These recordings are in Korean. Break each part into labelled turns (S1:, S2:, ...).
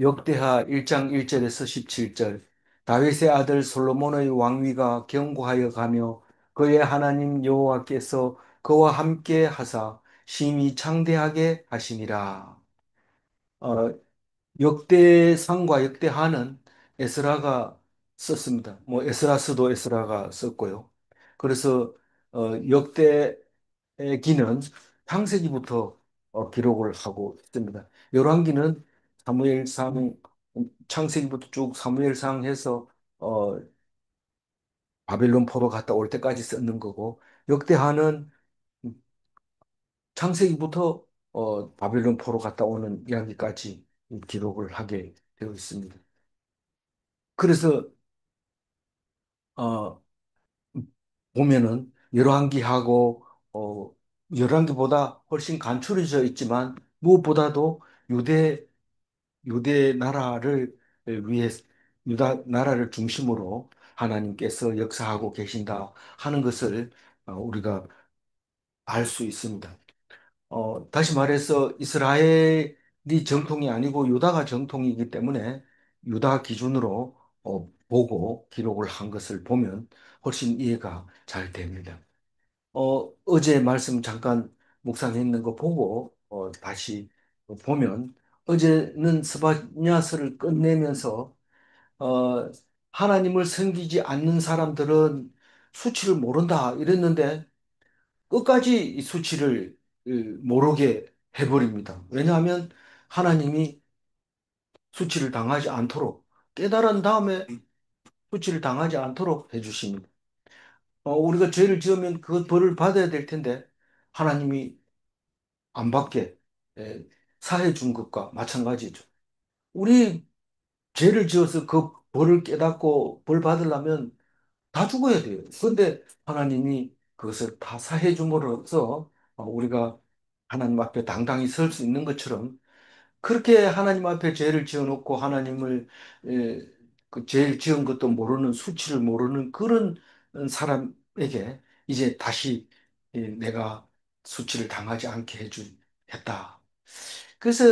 S1: 역대하 1장 1절에서 17절. 다윗의 아들 솔로몬의 왕위가 견고하여 가며 그의 하나님 여호와께서 그와 함께 하사 심히 창대하게 하시니라. 어, 역대상과 역대하는 에스라가 썼습니다. 뭐 에스라스도 에스라가 썼고요. 그래서 역대기는 창세기부터 기록을 하고 있습니다. 열왕기는 사무엘상, 창세기부터 쭉 사무엘상 해서 어, 바벨론 포로 갔다 올 때까지 썼는 거고, 역대하는 창세기부터 바벨론 포로 갔다 오는 이야기까지 기록을 하게 되어 있습니다. 그래서 어, 보면은 열왕기하고 열왕기보다 훨씬 간추려져 있지만 무엇보다도 유대 유대 나라를 위해 유다 나라를 중심으로 하나님께서 역사하고 계신다 하는 것을 우리가 알 수 있습니다. 다시 말해서 이스라엘이 정통이 아니고 유다가 정통이기 때문에 유다 기준으로 보고 기록을 한 것을 보면 훨씬 이해가 잘 됩니다. 어제 말씀 잠깐 묵상했는 거 보고 다시 보면 어제는 스바냐서를 끝내면서 어, 하나님을 섬기지 않는 사람들은 수치를 모른다 이랬는데 끝까지 이 수치를 모르게 해버립니다. 왜냐하면 하나님이 수치를 당하지 않도록 깨달은 다음에 수치를 당하지 않도록 해주십니다. 우리가 죄를 지으면 그 벌을 받아야 될 텐데 하나님이 안 받게 예, 사해 준 것과 마찬가지죠. 우리 죄를 지어서 그 벌을 깨닫고 벌 받으려면 다 죽어야 돼요. 그런데 하나님이 그것을 다 사해 줌으로써 우리가 하나님 앞에 당당히 설 수 있는 것처럼 그렇게 하나님 앞에 죄를 지어놓고 하나님을 에, 그 죄를 지은 것도 모르는 수치를 모르는 그런 사람에게 이제 다시 내가 수치를 당하지 않게 했다. 그래서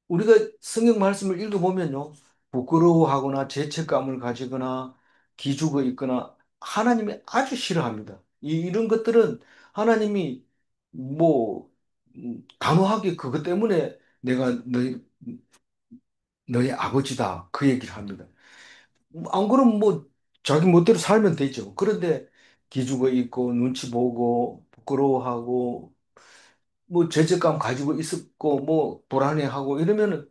S1: 우리가 성경 말씀을 읽어보면요. 부끄러워하거나 죄책감을 가지거나 기죽어 있거나 하나님이 아주 싫어합니다. 이런 것들은 하나님이 뭐 단호하게 그것 때문에 내가 너의 아버지다 그 얘기를 합니다. 안 그러면 뭐 자기 멋대로 살면 되죠. 그런데 기죽어 있고 눈치 보고 부끄러워하고 뭐 죄책감 가지고 있었고 뭐 불안해하고 이러면은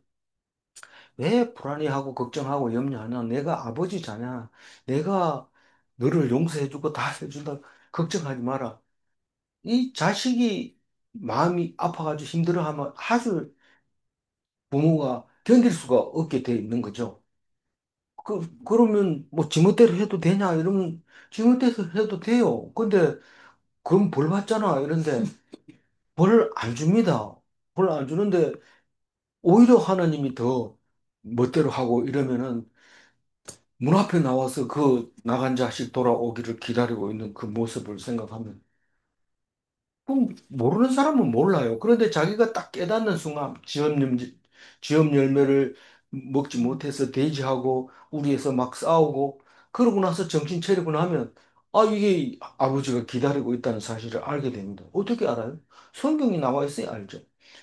S1: 왜 불안해하고 걱정하고 염려하냐? 내가 아버지잖아. 내가 너를 용서해주고 다 해준다. 걱정하지 마라. 이 자식이 마음이 아파가지고 힘들어하면 아주 부모가 견딜 수가 없게 돼 있는 거죠. 그러면 뭐 지멋대로 해도 되냐? 이러면 지멋대로 해도 돼요. 근데 그럼 벌 받잖아. 이런데 벌 안 줍니다. 벌 안 주는데 오히려 하나님이 더 멋대로 하고 이러면은 문 앞에 나와서 그 나간 자식 돌아오기를 기다리고 있는 그 모습을 생각하면 그럼 모르는 사람은 몰라요. 그런데 자기가 딱 깨닫는 순간 지업 열매를 먹지 못해서 돼지하고 우리에서 막 싸우고 그러고 나서 정신 차리고 나면 이게 아버지가 기다리고 있다는 사실을 알게 됩니다. 어떻게 알아요? 성경이 나와 있어야 알죠.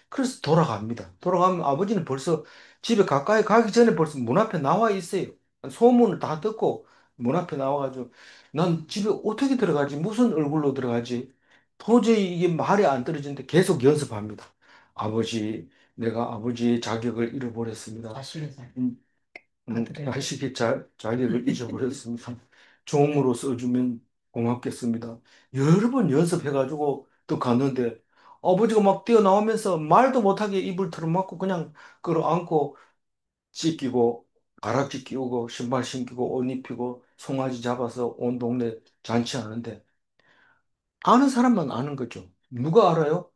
S1: 그래서 돌아갑니다. 돌아가면 아버지는 벌써 집에 가까이 가기 전에 벌써 문 앞에 나와 있어요. 소문을 다 듣고 문 앞에 나와가지고 난 집에 어떻게 들어가지? 무슨 얼굴로 들어가지? 도저히 이게 말이 안 떨어지는데 계속 연습합니다. 아버지, 내가 아버지의 자격을 잃어버렸습니다.
S2: 자식의 살.
S1: 자식의 자격을 잊어버렸습니다. 종으로 써주면 고맙겠습니다. 여러 번 연습해가지고 또 갔는데 아버지가 막 뛰어나오면서 말도 못하게 입을 틀어막고 그냥 끌어안고 씻기고 가락지 끼우고 신발 신기고 옷 입히고 송아지 잡아서 온 동네 잔치하는데 아는 사람만 아는 거죠. 누가 알아요?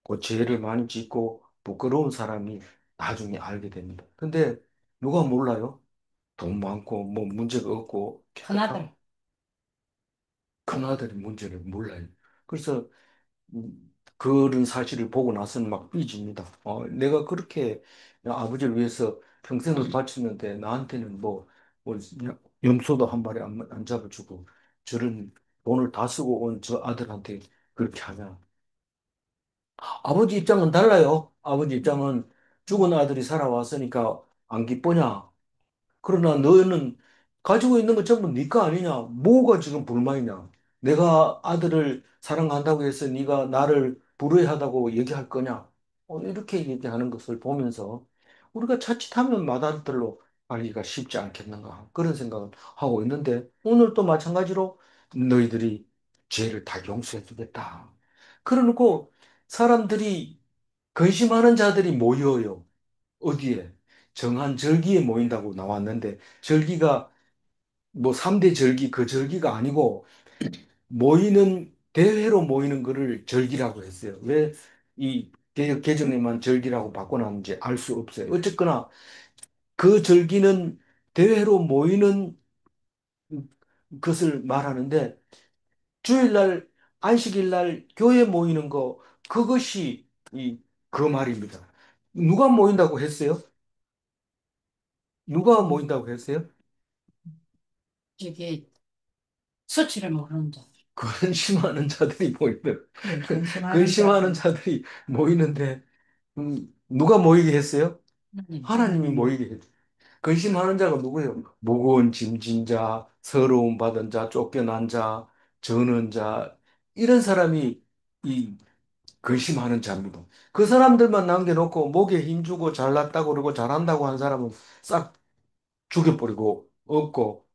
S1: 그 죄를 많이 짓고 부끄러운 사람이 나중에 알게 됩니다. 근데 누가 몰라요? 돈 많고 뭐 문제가 없고
S2: 큰아들.
S1: 큰아들의 문제를 몰라요. 그래서 그런 사실을 보고 나서는 막 삐집니다. 내가 그렇게 아버지를 위해서 평생을 바쳤는데 나한테는 뭐 염소도 한 마리 안 잡아주고 저런 돈을 다 쓰고 온 저 아들한테 그렇게 하냐. 아버지 입장은 달라요. 아버지 입장은 죽은 아들이 살아왔으니까 안 기쁘냐. 그러나 너는 가지고 있는 거 전부 네 거 아니냐? 뭐가 지금 불만이냐? 내가 아들을 사랑한다고 해서 네가 나를 불의하다고 얘기할 거냐? 이렇게 얘기하는 것을 보면서 우리가 자칫하면 마다들로 알기가 쉽지 않겠는가 그런 생각을 하고 있는데 오늘 또 마찬가지로 너희들이 죄를 다 용서해 주겠다. 그러놓고 사람들이 근심하는 자들이 모여요. 어디에? 정한 절기에 모인다고 나왔는데 절기가 뭐 3대 절기 그 절기가 아니고 모이는 대회로 모이는 거를 절기라고 했어요. 왜 이 개혁 개정에만 절기라고 바꿔놨는지 알 수 없어요. 어쨌거나 그 절기는 대회로 모이는 것을 말하는데 주일날 안식일날 교회 모이는 거 그것이 그 말입니다. 누가 모인다고 했어요? 누가 모인다고 했어요?
S2: 저기 수치를 모르는 자.
S1: 근심하는 자들이 모이는
S2: 근심하는
S1: 근심하는
S2: 자들.
S1: 자들이 모이는데 누가 모이게 했어요?
S2: 하나님.
S1: 하나님이 모이게 했죠. 근심하는 자가 누구예요? 무거운 짐진 자, 서러움 받은 자, 쫓겨난 자, 저는 자 이런 사람이 이 근심하는 자입니다. 그 사람들만 남겨놓고 목에 힘주고 잘났다고 그러고 잘한다고 한 사람은 싹 죽여버리고 없고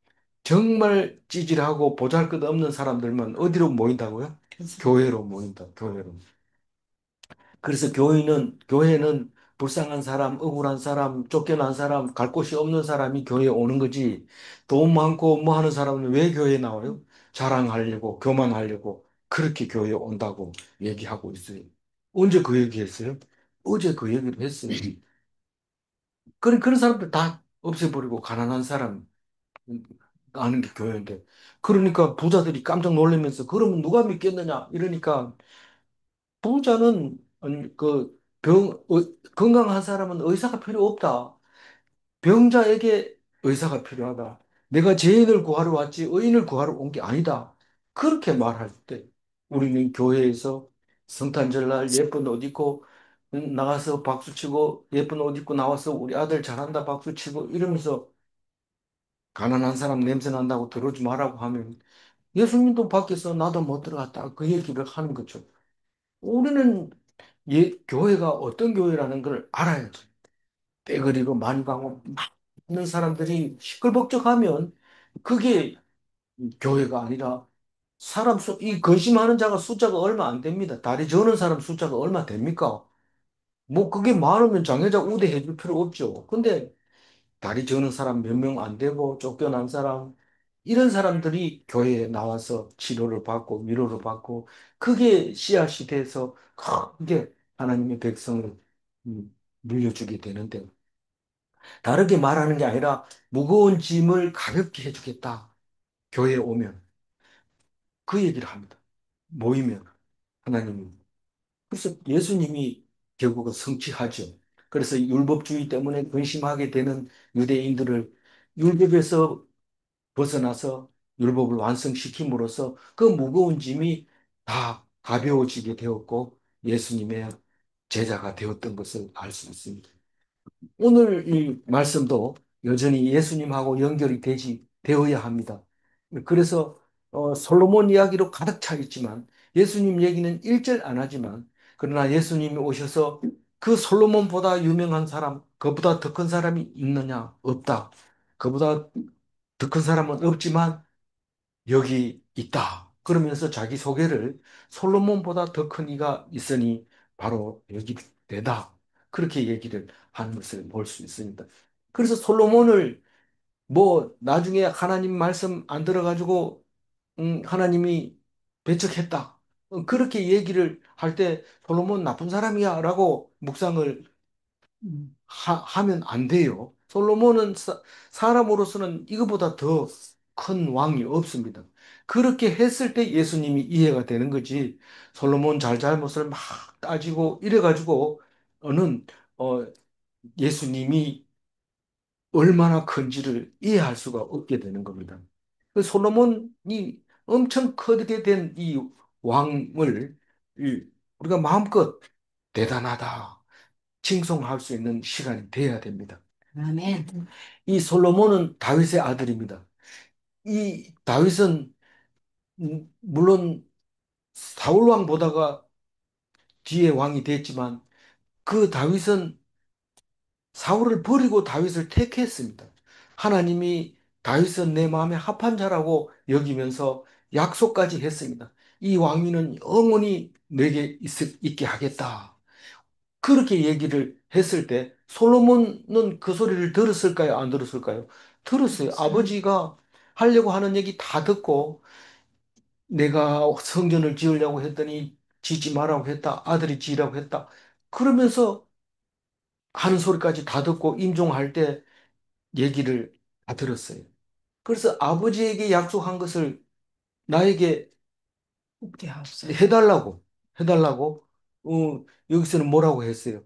S1: 정말 찌질하고 보잘것없는 사람들만 어디로 모인다고요? 교회로 모인다. 교회로. 그래서 교회는 불쌍한 사람, 억울한 사람, 쫓겨난 사람, 갈 곳이 없는 사람이 교회에 오는 거지. 돈 많고 뭐 하는 사람은 왜 교회에 나와요? 자랑하려고, 교만하려고 그렇게 교회에 온다고 얘기하고 있어요. 언제 그 얘기했어요? 어제 그 얘기를 했어요. 그런 사람들 다 없애버리고 가난한 사람 아는 게 교회인데. 그러니까 부자들이 깜짝 놀라면서 그러면 누가 믿겠느냐? 이러니까 부자는 건강한 사람은 의사가 필요 없다. 병자에게 의사가 필요하다. 내가 죄인을 구하러 왔지 의인을 구하러 온 게 아니다. 그렇게 말할 때 우리는 교회에서 성탄절날 예쁜 옷 입고 나가서 박수 치고 예쁜 옷 입고 나와서 우리 아들 잘한다 박수 치고 이러면서 가난한 사람 냄새 난다고 들어오지 말라고 하면 예수님도 밖에서 나도 못 들어갔다. 그 얘기를 하는 거죠. 우리는 교회가 어떤 교회라는 걸 알아야죠. 떼거리고 많이 가고 많은 사람들이 시끌벅적하면 그게 교회가 아니라 이 근심하는 자가 숫자가 얼마 안 됩니다. 다리 저는 사람 숫자가 얼마 됩니까? 뭐 그게 많으면 장애자 우대해 줄 필요 없죠. 근데 다리 저는 사람 몇 명 안 되고 쫓겨난 사람 이런 사람들이 교회에 나와서 치료를 받고 위로를 받고 그게 씨앗이 돼서 크게 하나님의 백성을 물려주게 되는데 다르게 말하는 게 아니라 무거운 짐을 가볍게 해주겠다. 교회에 오면 그 얘기를 합니다. 모이면 하나님이 그래서 예수님이 결국은 성취하죠. 그래서 율법주의 때문에 근심하게 되는 유대인들을 율법에서 벗어나서 율법을 완성시킴으로써 그 무거운 짐이 다 가벼워지게 되었고 예수님의 제자가 되었던 것을 알 수 있습니다. 오늘 이 말씀도 여전히 예수님하고 연결이 되어야 합니다. 그래서 솔로몬 이야기로 가득 차 있지만 예수님 얘기는 일절 안 하지만 그러나 예수님이 오셔서 그 솔로몬보다 유명한 사람, 그보다 더 큰 사람이 있느냐? 없다. 그보다 더 큰 사람은 없지만 여기 있다. 그러면서 자기 소개를 솔로몬보다 더 큰 이가 있으니 바로 여기 되다. 그렇게 얘기를 하는 것을 볼 수 있습니다. 그래서 솔로몬을 뭐 나중에 하나님 말씀 안 들어가지고 하나님이 배척했다. 그렇게 얘기를 할 때 솔로몬 나쁜 사람이야 라고 묵상을 하면 안 돼요. 솔로몬은 사람으로서는 이거보다 더 큰 왕이 없습니다. 그렇게 했을 때 예수님이 이해가 되는 거지. 솔로몬 잘잘못을 막 따지고 이래가지고는 어, 예수님이 얼마나 큰지를 이해할 수가 없게 되는 겁니다. 그 솔로몬이 엄청 크게 된 이 왕을 우리가 마음껏 대단하다 칭송할 수 있는 시간이 돼야 됩니다.
S2: 아멘.
S1: 이 솔로몬은 다윗의 아들입니다. 이 다윗은 물론 사울 왕 보다가 뒤에 왕이 됐지만 그 다윗은 사울을 버리고 다윗을 택했습니다. 하나님이 다윗은 내 마음에 합한 자라고 여기면서 약속까지 했습니다. 이 왕위는 영원히 내게 있게 하겠다. 그렇게 얘기를 했을 때 솔로몬은 그 소리를 들었을까요? 안 들었을까요? 들었어요. 아버지가 하려고 하는 얘기 다 듣고 내가 성전을 지으려고 했더니 짓지 말라고 했다. 아들이 지으라고 했다. 그러면서 하는 소리까지 다 듣고 임종할 때 얘기를 다 들었어요. 그래서 아버지에게 약속한 것을 나에게
S2: 웃게 하옵소서.
S1: 해달라고, 여기서는 뭐라고 했어요?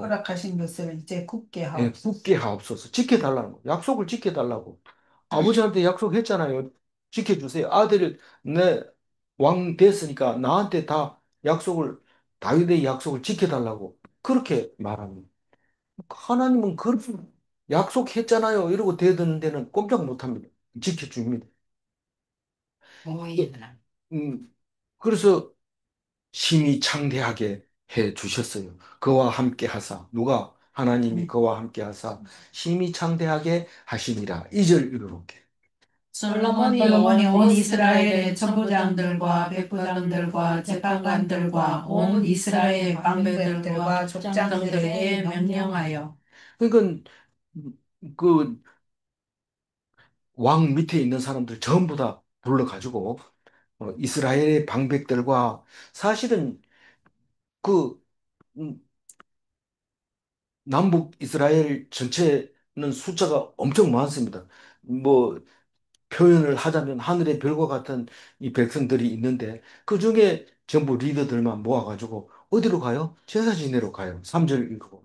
S2: 허락하신 것을 이제 굽게
S1: 예,
S2: 하옵소서.
S1: 굳게 하옵소서. 지켜달라는 거. 약속을 지켜달라고. 아버지한테 약속했잖아요. 지켜주세요. 아들이 내 왕 됐으니까 나한테 다 다윗의 약속을 지켜달라고. 그렇게 말합니다. 하나님은 그렇게 약속했잖아요. 이러고 대드는 데는 꼼짝 못합니다. 지켜줍니다. 그,
S2: 오해나.
S1: 음, 그래서 심히 창대하게 해 주셨어요. 그와 함께 하사. 누가? 하나님이 그와 함께 하사 심히 창대하게 하시니라. 2절 읽어볼게.
S2: 솔로몬이 온 이스라엘의 천부장들과 백부장들과 재판관들과 온 이스라엘 방백들과 족장들에게 명령하여
S1: 그러니까 그 왕 밑에 있는 사람들 전부 다 불러가지고 이스라엘의 방백들과 사실은 그 음, 남북 이스라엘 전체는 숫자가 엄청 많습니다. 뭐 표현을 하자면 하늘의 별과 같은 이 백성들이 있는데 그 중에 전부 리더들만 모아가지고 어디로 가요? 제사 지내러 가요. 3절 읽고.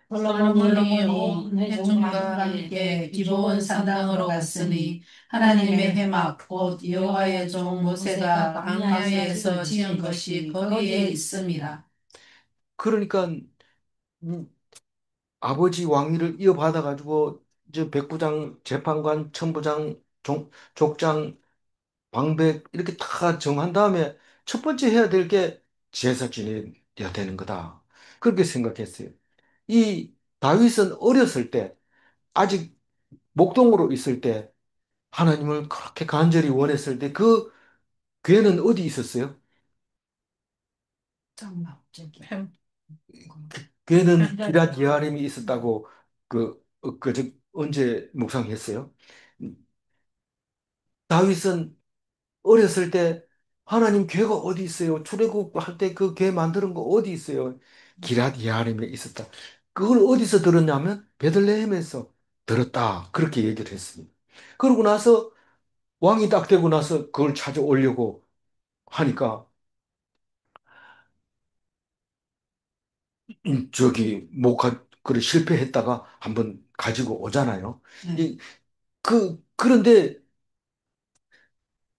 S2: 솔로몬이 온 회중과 함께 기브온 산당으로 갔으니 하나님의 회막 곧 여호와의 종 모세가 광야에서 지은 것이 거기에 있습니다.
S1: 그러니까 음, 아버지 왕위를 이어받아가지고 저 백부장, 재판관, 천부장, 족장, 방백 이렇게 다 정한 다음에 첫 번째 해야 될 게 제사 지내야 되는 거다. 그렇게 생각했어요. 이 다윗은 어렸을 때 아직 목동으로 있을 때 하나님을 그렇게 간절히 원했을 때 그 괴는 어디 있었어요?
S2: 장막적이.
S1: 괴는 기럇 예아림이 있었다고 언제 묵상했어요? 다윗은 어렸을 때 하나님 괴가 어디 있어요? 출애굽할 때 그 괴 만드는 거 어디 있어요? 기럇 예아림에 있었다. 그걸 어디서 들었냐면 베들레헴에서 들었다. 그렇게 얘기를 했습니다. 그러고 나서 왕이 딱 되고 나서 그걸 찾아오려고 하니까 그래 실패했다가 한번 가지고 오잖아요. 이, 그런데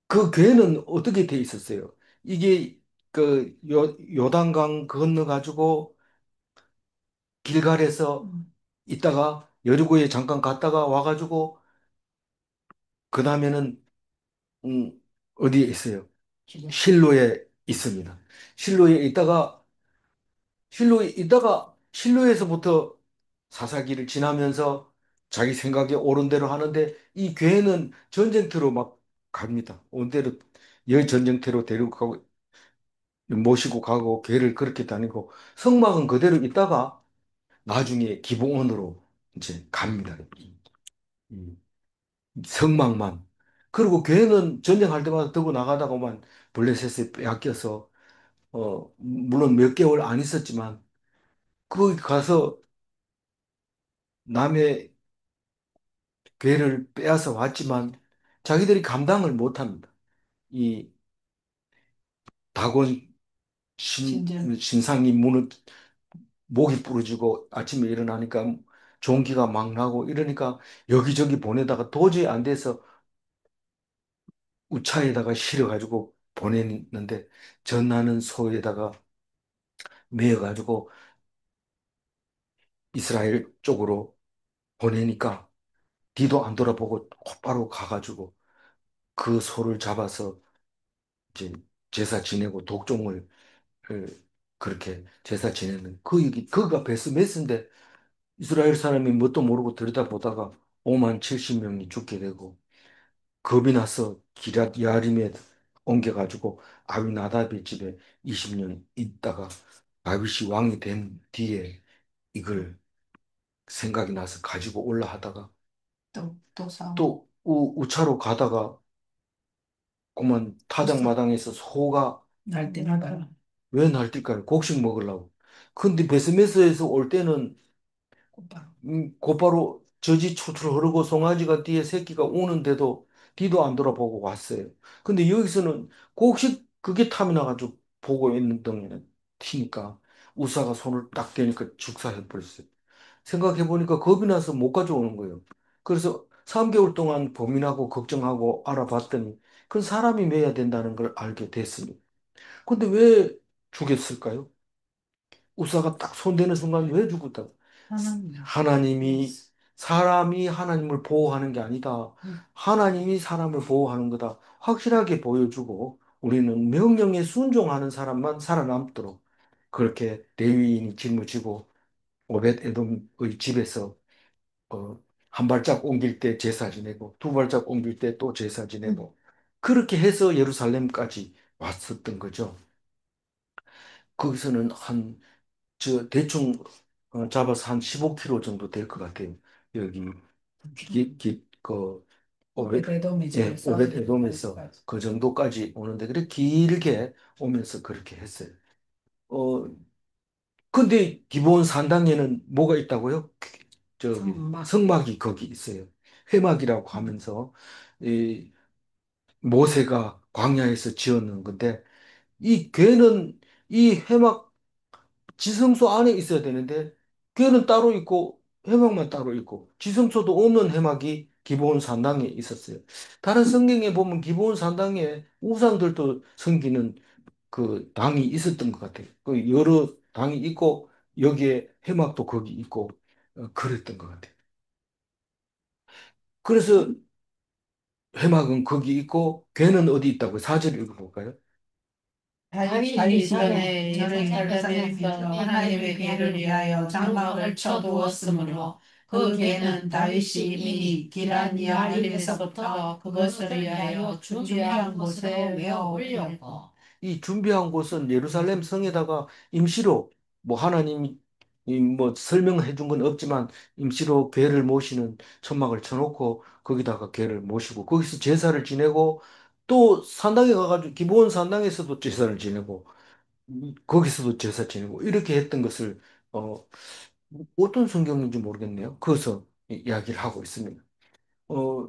S1: 그 괴는 어떻게 돼 있었어요? 이게 요단강 건너가지고 길갈에서 있다가 여리고에 잠깐 갔다가 와가지고 그 다음에는 음, 어디에 있어요? 실로에 있습니다. 실로에 있다가 실로에서부터 사사기를 지나면서 자기 생각에 옳은 대로 하는데 이 괴는 전쟁터로 막 갑니다. 온 대로 여 전쟁터로 데리고 가고 모시고 가고 괴를 그렇게 다니고 성막은 그대로 있다가 나중에 기브온으로 이제 갑니다. 이 성막만. 그리고 괴는 전쟁할 때마다 들고 나가다가만 블레셋에 빼앗겨서 물론 몇 개월 안 있었지만 거기 가서 남의 괴를 빼앗아 왔지만 자기들이 감당을 못 합니다. 이 다곤
S2: 신전.
S1: 신상이 목이 부러지고 아침에 일어나니까 종기가 막 나고 이러니까 여기저기 보내다가 도저히 안 돼서 우차에다가 실어가지고 보냈는데 전나는 소에다가 매어가지고 이스라엘 쪽으로 보내니까 뒤도 안 돌아보고 곧바로 가가지고 그 소를 잡아서 이제 제사 지내고 독종을 그렇게 제사 지내는 그 얘기 그가 베스메스인데 이스라엘 사람이 뭣도 모르고 들여다보다가 5만 70명이 죽게 되고 겁이 나서 기럇 야림에 옮겨가지고 아비나답의 집에 20년 있다가 다윗이 왕이 된 뒤에 이걸 생각이 나서 가지고 올라 하다가
S2: 또 싸우고.
S1: 또 우차로 가다가 그만 타작마당에서 소가
S2: 날 때마다
S1: 왜 날뛸까요? 곡식 먹으려고. 근데 베스메스에서 올 때는
S2: 꽃밥.
S1: 곧바로 젖이 출출 흐르고 송아지가 뒤에 새끼가 우는데도 뒤도 안 돌아보고 왔어요. 근데 여기서는 곡식 그게 탐이 나가지고 보고 있는 동안에 튀니까 우사가 손을 딱 대니까 죽사해버렸어요. 생각해보니까 겁이 나서 못 가져오는 거예요. 그래서 3개월 동안 고민하고 걱정하고 알아봤더니 그건 사람이 매야 된다는 걸 알게 됐습니다. 근데 왜 죽였을까요? 우사가 딱 손대는 순간 왜 죽었다고?
S2: 하나님.
S1: 하나님이 사람이 하나님을 보호하는 게 아니다. 하나님이 사람을 보호하는 거다. 확실하게 보여주고 우리는 명령에 순종하는 사람만 살아남도록 그렇게 레위인이 짊어지고 오벳 에돔의 집에서 한 발짝 옮길 때 제사 지내고 두 발짝 옮길 때 또 제사 지내고 그렇게 해서 예루살렘까지 왔었던 거죠. 거기서는 대충 잡아서 한 15km 정도 될 것 같아요. 여기
S2: 오베데돔의 집에서
S1: 오벳 에돔에서
S2: 여기까지.
S1: 그 정도까지 오는데 그렇게 길게 오면서 그렇게 했어요. 어 근데 기본 산당에는 뭐가 있다고요? 저기
S2: 성막.
S1: 성막이 거기 있어요. 회막이라고 하면서 이 모세가 광야에서 지었는 건데 이 괴는 이 회막 지성소 안에 있어야 되는데 괴는 따로 있고 해막만 따로 있고 지성소도 없는 해막이 기브온 산당에 있었어요. 다른 성경에 보면 기브온 산당에 우상들도 섬기는 그 당이 있었던 것 같아요. 그 여러 당이 있고 여기에 해막도 거기 있고 그랬던 것 같아요. 그래서 해막은 거기 있고 괴는 어디 있다고 사절 읽어볼까요?
S2: 다윗이 전에 예루살렘에서 하나님의 괴를 위하여 장막을 쳐두었으므로 그 괴는 다윗이 이미 기란 야림에서부터 그것을 위하여 준비한 곳에 외워 올렸고.
S1: 이 준비한 곳은 예루살렘 성에다가 임시로 뭐 하나님이 뭐 설명해 준 건 없지만 임시로 괴를 모시는 천막을 쳐놓고 거기다가 괴를 모시고 거기서 제사를 지내고 또 산당에 가가지고 기브온 산당에서도 제사를 지내고 거기서도 제사 지내고 이렇게 했던 것을 어, 어떤 성경인지 모르겠네요. 거기서 이야기를 하고 있습니다. 어,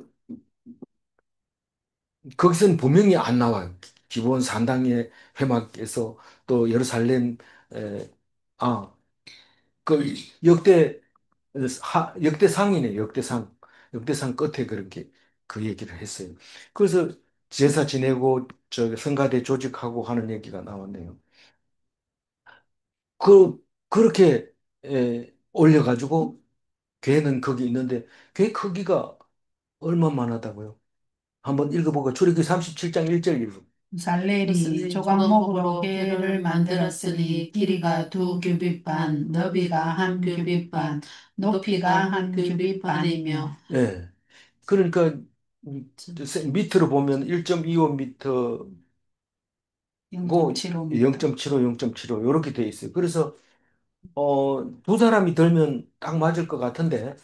S1: 거기서는 분명히 안 나와요. 기브온 산당의 회막에서 또 예루살렘 에, 아, 그 역대 역대상이네, 역대상. 역대상 끝에 그렇게 그 얘기를 했어요. 그래서 제사 지내고 저 성가대 조직하고 하는 얘기가 나왔네요. 그렇게 올려가지고 괴는 거기 있는데 괴 크기가 얼마만하다고요? 한번 읽어보고 출애굽기 37장 1절 읽어.
S2: 살렐이 조각목으로 괴를 만들었으니 길이가 2규빗 반, 너비가 1규빗 반, 높이가 1규빗 반이며.
S1: 예. 그러니까 밑으로 보면 1.25m고
S2: 0.75m.
S1: 0.75, 0.75 이렇게 돼 있어요. 그래서 두 사람이 들면 딱 맞을 것 같은데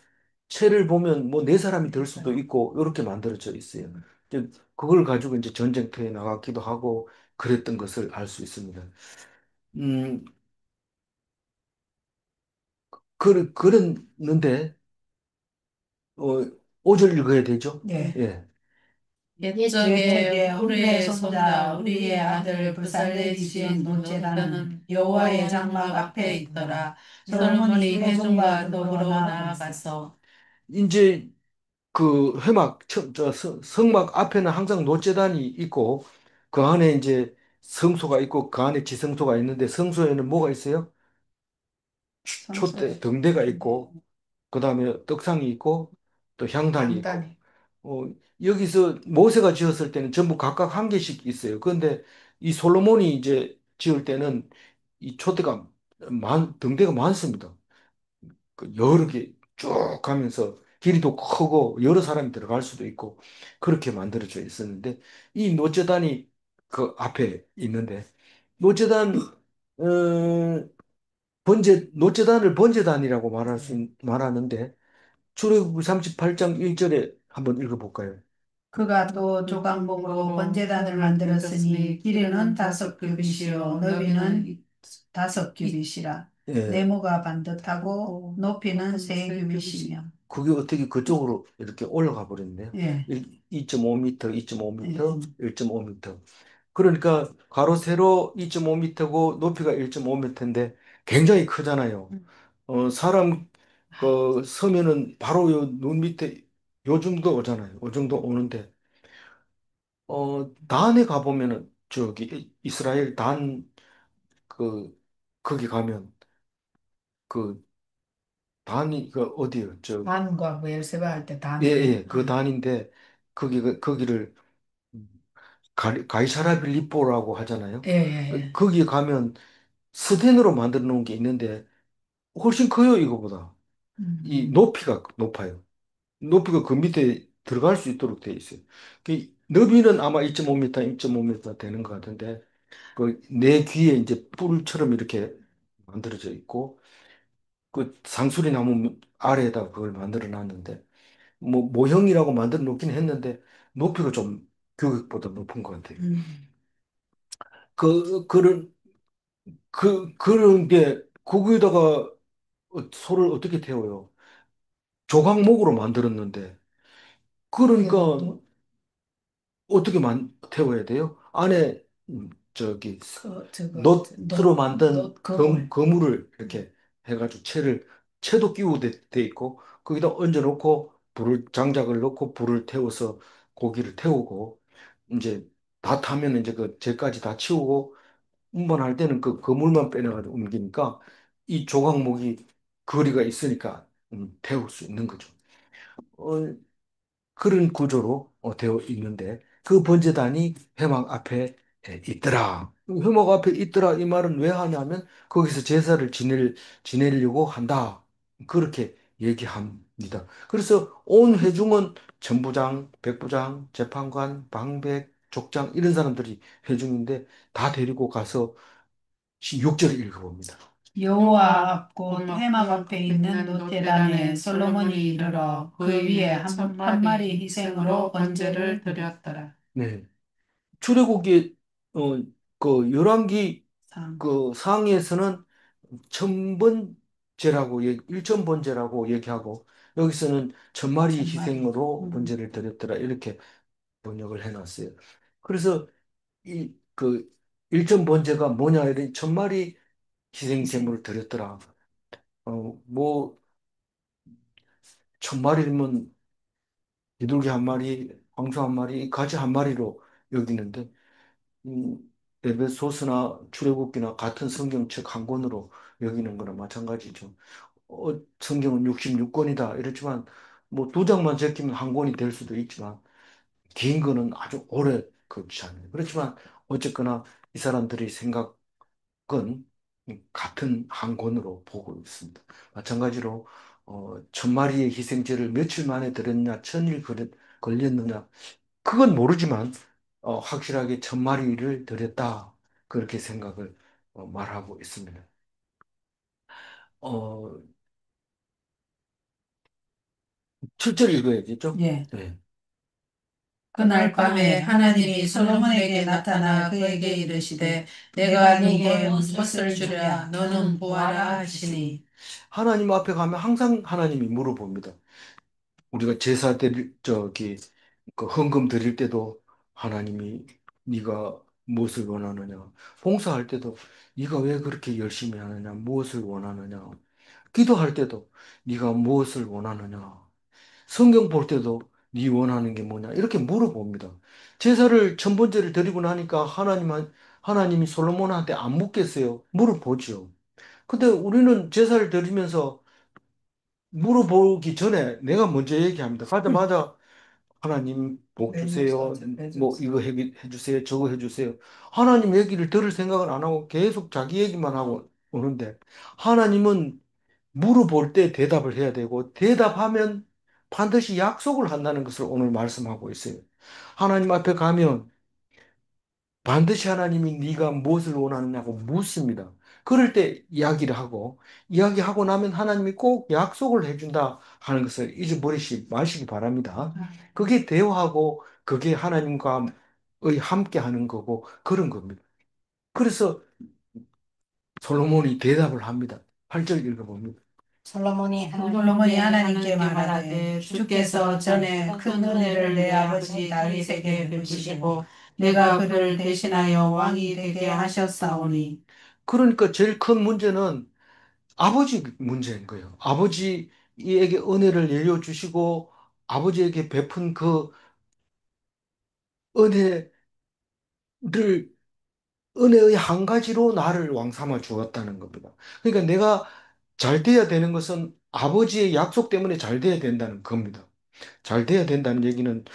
S1: 채를 보면 뭐 네 사람이 들 수도 있고 이렇게 만들어져 있어요. 이제 그걸 가지고 이제 전쟁터에 나갔기도 하고 그랬던 것을 알 수 있습니다. 음, 그랬는데 어, 5절 읽어야 되죠?
S2: 네.
S1: 예.
S2: 옛적에 우리의 손자 우리의 아들 브살렐이 지은 노제단은 여호와의 장막 앞에 있더라. 솔로몬이 회중과 더불어 나아가서
S1: 이제 그 회막, 성막 앞에는 항상 노제단이 있고, 그 안에 이제 성소가 있고, 그 안에 지성소가 있는데, 성소에는 뭐가 있어요? 촛대, 등대가 있고, 그 다음에 떡상이 있고, 또 향단이 있고, 어, 여기서 모세가 지었을 때는 전부 각각 한 개씩 있어요. 그런데 이 솔로몬이 이제 지을 때는 이 촛대가 등대가 많습니다. 그 여러 개 쭉 가면서 길이도 크고 여러 사람이 들어갈 수도 있고 그렇게 만들어져 있었는데 이 노제단이 그 앞에 있는데 노제단 노제단을 번제단이라고 말하는데 출애굽기 38장 1절에 한번 읽어볼까요?
S2: 그가 또 조각목으로 번제단을 만들었으니 길이는 5규빗이요 너비는 5규빗이라
S1: 예,
S2: 네모가 반듯하고 높이는 3규빗이며
S1: 그게 어떻게 그쪽으로 이렇게 올라가 버렸네요.
S2: 예.
S1: 2.5m, 2.5m, 1.5m. 그러니까 가로 세로 2.5m고 높이가 1.5m인데 굉장히 크잖아요. 사람 그 서면은 바로 요 눈 밑에 요 정도 오잖아요. 요 정도 오는데 단에 가보면은 저기 이스라엘 단 그 거기 가면 그 단이 그 어디요? 저
S2: 단과 베르세바 할 때
S1: 예,
S2: 단으로
S1: 예, 그 단인데 거기를 가이사라 빌립보라고 하잖아요.
S2: 예예예.
S1: 거기 가면 스텐으로 만들어 놓은 게 있는데 훨씬 커요, 이거보다. 이 높이가 높아요. 높이가 그 밑에 들어갈 수 있도록 돼 있어요. 그 너비는 아마 2.5m, 2.5m 되는 것 같은데, 그 내 귀에 이제 뿔처럼 이렇게 만들어져 있고, 그 상수리 나무 아래에다 그걸 만들어 놨는데, 뭐 모형이라고 만들어 놓긴 했는데, 높이가 좀 교육보다 높은 것 같아요. 그런, 그런 게, 거기에다가 소를 어떻게 태워요? 조각목으로 만들었는데, 그러니까 태워야 돼요? 안에 저기 놋으로 만든 거물을 이렇게 해가지고 채도 끼우고 돼 있고 거기다 얹어놓고 장작을 넣고 불을 태워서 고기를 태우고 이제 다 타면 이제 그 재까지 다 치우고 운반할 때는 그 거물만 빼내가지고 옮기니까 이 조각목이 거리가 있으니까 태울 수 있는 거죠. 어, 그런 구조로 되어 있는데 그 번제단이 회막 앞에 있더라. 회막 앞에 있더라 이 말은 왜 하냐면 거기서 제사를 지내려고 한다. 그렇게 얘기합니다. 그래서 온 회중은 천부장, 백부장, 재판관, 방백, 족장 이런 사람들이 회중인데 다 데리고 가서 6절을 읽어봅니다.
S2: 여호와 앞곧 회막 앞에 있는 노테단에 솔로몬이 이르러 그 위에 한 마리 희생으로 번제를 드렸더라.
S1: 네. 출애굽기 그 열왕기
S2: 상.
S1: 그 상에서는 천번제라고 일천번제라고 얘기하고 여기서는 천마리
S2: 천 마리.
S1: 희생으로 번제를 드렸더라 이렇게 번역을 해놨어요. 그래서 이 그 일천번제가 뭐냐 이런 천마리 희생 제물을 드렸더라. 뭐 천마리면 비둘기 한 마리, 황소 한 마리, 가지 한 마리로 여기는데 음, 에베소스나 출애굽기나 같은 성경책 한 권으로 여기는 거나 마찬가지죠. 성경은 66권이다. 이렇지만 뭐 두 장만 제끼면 한 권이 될 수도 있지만 긴 거는 아주 오래 그렇잖아요. 그렇지만 어쨌거나 이 사람들의 생각은 같은 한 권으로 보고 있습니다. 마찬가지로 천마리의 희생제를 며칠 만에 드렸냐, 천일 걸렸느냐, 그건 모르지만 확실하게 천마리를 드렸다. 그렇게 생각을 말하고 있습니다. 어, 7절 읽어야겠죠?
S2: 예.
S1: 네.
S2: 그날 밤에 하나님이 솔로몬에게 나타나 그에게 이르시되 내가 네게 무엇을 주랴 너는 보아라 하시니
S1: 하나님 앞에 가면 항상 하나님이 물어봅니다. 우리가 제사 드릴, 저기, 그 헌금 드릴 때도 하나님이 네가 무엇을 원하느냐. 봉사할 때도 네가 왜 그렇게 열심히 하느냐. 무엇을 원하느냐. 기도할 때도 네가 무엇을 원하느냐. 성경 볼 때도 네 원하는 게 뭐냐. 이렇게 물어봅니다. 제사를 천 번째를 드리고 나니까 하나님이 솔로몬한테 안 묻겠어요. 물어보죠. 근데 우리는 제사를 드리면서 물어보기 전에 내가 먼저 얘기합니다. 가자마자 하나님 복 주세요. 뭐 이거 해주세요. 저거 해주세요. 하나님 얘기를 들을 생각을 안 하고 계속 자기 얘기만 하고 오는데 하나님은 물어볼 때 대답을 해야 되고 대답하면 반드시 약속을 한다는 것을 오늘 말씀하고 있어요. 하나님 앞에 가면 반드시 하나님이 네가 무엇을 원하느냐고 묻습니다. 그럴 때 이야기를 하고 이야기하고 나면 하나님이 꼭 약속을 해준다 하는 것을 잊어버리시 마시기 바랍니다. 그게 대화하고 그게 하나님과 함께 하는 거고 그런 겁니다. 그래서 솔로몬이 대답을 합니다. 8절 읽어봅니다.
S2: 솔로몬이 하나님께 말하되 주께서 전에 큰 은혜를 내 아버지 다윗에게 베푸시고 내가 그를 대신하여 왕이 되게 하셨사오니.
S1: 그러니까 제일 큰 문제는 아버지 문제인 거예요. 아버지에게 은혜를 내려주시고 아버지에게 베푼 그 은혜를 은혜의 한 가지로 나를 왕 삼아 주었다는 겁니다. 그러니까 내가 잘 돼야 되는 것은 아버지의 약속 때문에 잘 돼야 된다는 겁니다. 잘 돼야 된다는 얘기는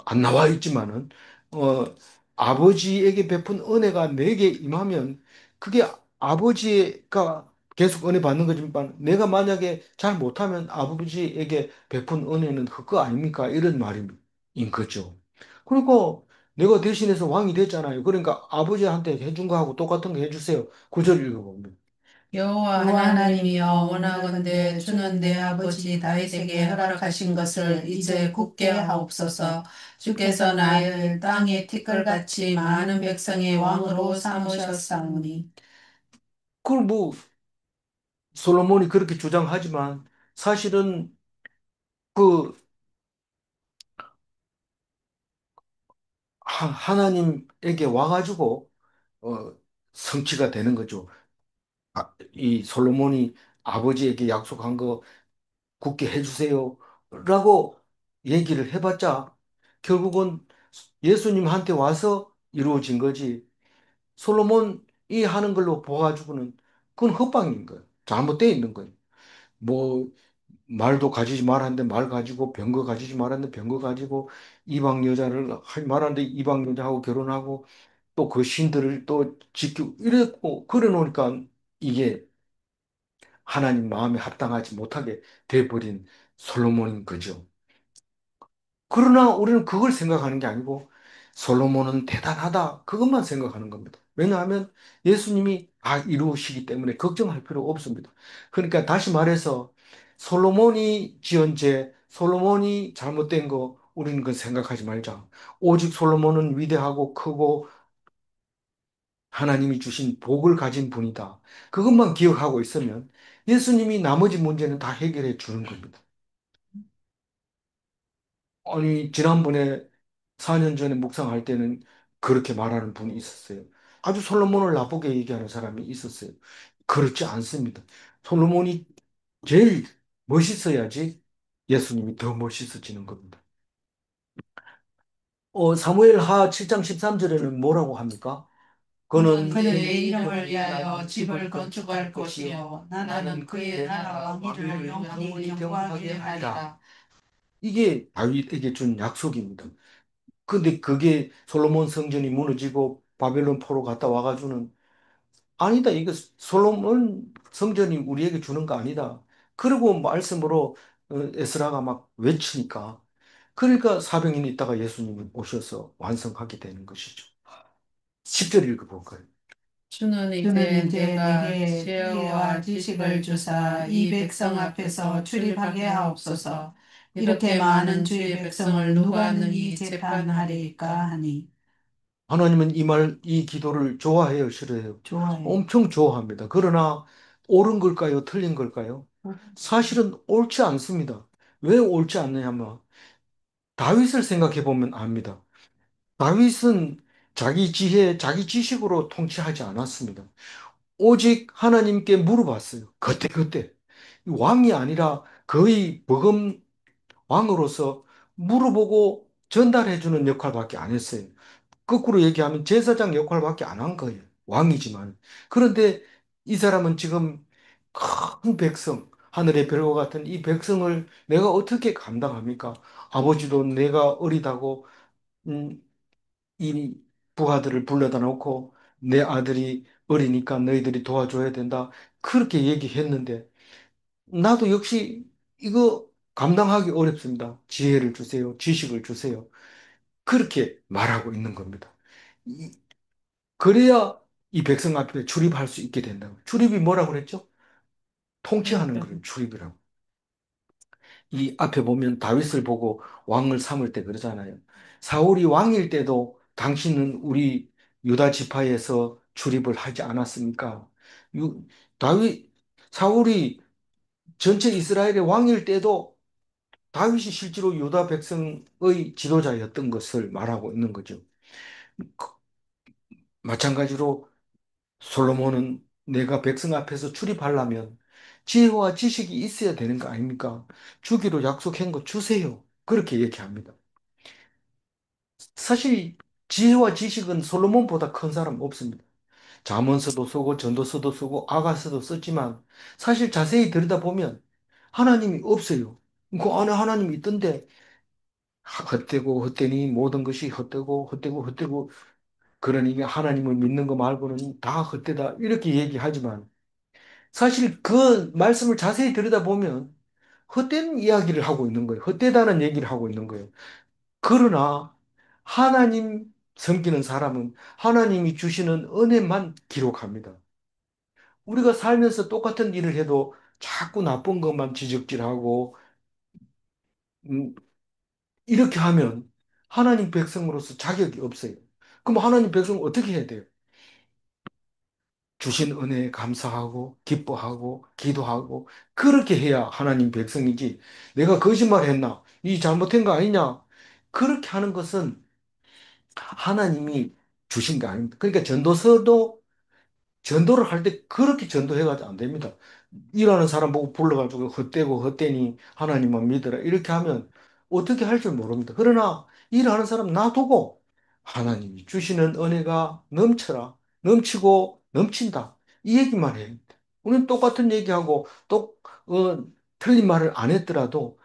S1: 안 나와 있지만은 어 아버지에게 베푼 은혜가 내게 임하면 그게 아버지가 계속 은혜 받는 거지만 내가 만약에 잘 못하면 아버지에게 베푼 은혜는 헛거 아닙니까? 이런 말인 거죠. 그리고 내가 대신해서 왕이 됐잖아요. 그러니까 아버지한테 해준 거하고 똑같은 거 해주세요. 구절 읽어봅니다.
S2: 여호와 하나님이여 원하건대 주는 내 아버지 다윗에게 허락하신 것을 이제 굳게 하옵소서. 주께서 나를 땅의 티끌같이 많은 백성의 왕으로 삼으셨사오니.
S1: 그걸 뭐 솔로몬이 그렇게 주장하지만 사실은 그 하나님에게 와가지고 어, 성취가 되는 거죠. 이 솔로몬이 아버지에게 약속한 거 굳게 해주세요. 라고 얘기를 해봤자 결국은 예수님한테 와서 이루어진 거지. 솔로몬이 하는 걸로 봐가지고는 그건 헛방인 거예요. 잘못되어 있는 거예요. 뭐 말도 가지지 말았는데 말 가지고 병거 가지지 말았는데 병거 가지고 이방 여자를 하지 말았는데 이방 여자하고 결혼하고 또 그 신들을 또 지키고 이랬고 그래 놓으니까 이게 하나님 마음에 합당하지 못하게 돼버린 솔로몬인 거죠. 그러나 우리는 그걸 생각하는 게 아니고 솔로몬은 대단하다. 그것만 생각하는 겁니다. 왜냐하면 예수님이 다 이루시기 때문에 걱정할 필요가 없습니다. 그러니까 다시 말해서 솔로몬이 지은 죄, 솔로몬이 잘못된 거 우리는 그 생각하지 말자. 오직 솔로몬은 위대하고 크고 하나님이 주신 복을 가진 분이다. 그것만 기억하고 있으면 예수님이 나머지 문제는 다 해결해 주는 겁니다. 아니, 지난번에 4년 전에 묵상할 때는 그렇게 말하는 분이 있었어요. 아주 솔로몬을 나쁘게 얘기하는 사람이 있었어요. 그렇지 않습니다. 솔로몬이 제일 멋있어야지 예수님이 더 멋있어지는 겁니다. 사무엘 하 7장 13절에는 뭐라고 합니까?
S2: 그는 내 이름을 위하여 집을 건축할 것이요 나는 그의 나라 왕위를 영원히 경고하게 하리라.
S1: 이게 다윗에게 준 약속입니다. 근데 그게 솔로몬 성전이 무너지고 바벨론 포로 갔다 와가지고는 아니다. 이거 솔로몬 성전이 우리에게 주는 거 아니다. 그리고 말씀으로 에스라가 막 외치니까 그러니까 400년 있다가 예수님이 오셔서 완성하게 되는 것이죠. 10절 읽어볼까요?
S2: 주는 이제 내게 지혜와 지식을 주사 이 백성 앞에서 출입하게 하옵소서. 이렇게 많은 주의 백성을 누가 능히 재판하리까 하니.
S1: 하나님은 이 기도를 좋아해요, 싫어해요?
S2: 좋아해.
S1: 엄청 좋아합니다. 그러나 옳은 걸까요? 틀린 걸까요? 사실은 옳지 않습니다. 왜 옳지 않느냐면 다윗을 생각해 보면 압니다. 다윗은 자기 지혜, 자기 지식으로 통치하지 않았습니다. 오직 하나님께 물어봤어요. 그때. 왕이 아니라 거의 버금 왕으로서 물어보고 전달해주는 역할밖에 안 했어요. 거꾸로 얘기하면 제사장 역할밖에 안 한 거예요. 왕이지만. 그런데 이 사람은 지금 큰 백성, 하늘의 별과 같은 이 백성을 내가 어떻게 감당합니까? 아버지도 내가 어리다고, 음, 이 부하들을 불러다 놓고 내 아들이 어리니까 너희들이 도와줘야 된다. 그렇게 얘기했는데 나도 역시 이거 감당하기 어렵습니다. 지혜를 주세요. 지식을 주세요. 그렇게 말하고 있는 겁니다. 그래야 이 백성 앞에 출입할 수 있게 된다고. 출입이 뭐라고 그랬죠? 통치하는 걸 출입이라고. 이 앞에 보면 다윗을 보고 왕을 삼을 때 그러잖아요. 사울이 왕일 때도 당신은 우리 유다 지파에서 출입을 하지 않았습니까? 유, 다윗, 사울이 전체 이스라엘의 왕일 때도 다윗이 실제로 유다 백성의 지도자였던 것을 말하고 있는 거죠. 그- 마찬가지로 솔로몬은 내가 백성 앞에서 출입하려면 지혜와 지식이 있어야 되는 거 아닙니까? 주기로 약속한 거 주세요. 그렇게 얘기합니다. 사실 지혜와 지식은 솔로몬보다 큰 사람 없습니다. 잠언서도 쓰고 전도서도 쓰고 아가서도 썼지만 사실 자세히 들여다보면 하나님이 없어요. 그 안에 하나님이 있던데 헛되고 헛되니 모든 것이 헛되고 헛되고 헛되고 그러니 하나님을 믿는 거 말고는 다 헛되다 이렇게 얘기하지만 사실 그 말씀을 자세히 들여다보면 헛된 이야기를 하고 있는 거예요. 헛되다는 얘기를 하고 있는 거예요. 그러나 하나님 섬기는 사람은 하나님이 주시는 은혜만 기록합니다. 우리가 살면서 똑같은 일을 해도 자꾸 나쁜 것만 지적질하고 음, 이렇게 하면 하나님 백성으로서 자격이 없어요. 그럼 하나님 백성은 어떻게 해야 돼요? 주신 은혜에 감사하고 기뻐하고 기도하고 그렇게 해야 하나님 백성이지. 내가 거짓말했나? 이 잘못한 거 아니냐? 그렇게 하는 것은 하나님이 주신 게 아닙니다. 그러니까 전도서도 전도를 할 때 그렇게 전도해가지고 안 됩니다. 일하는 사람 보고 불러가지고 헛되고 헛되니 하나님만 믿어라. 이렇게 하면 어떻게 할 줄 모릅니다. 그러나 일하는 사람 놔두고 하나님이 주시는 은혜가 넘쳐라. 넘치고 넘친다. 이 얘기만 해요. 우리는 똑같은 얘기하고 틀린 말을 안 했더라도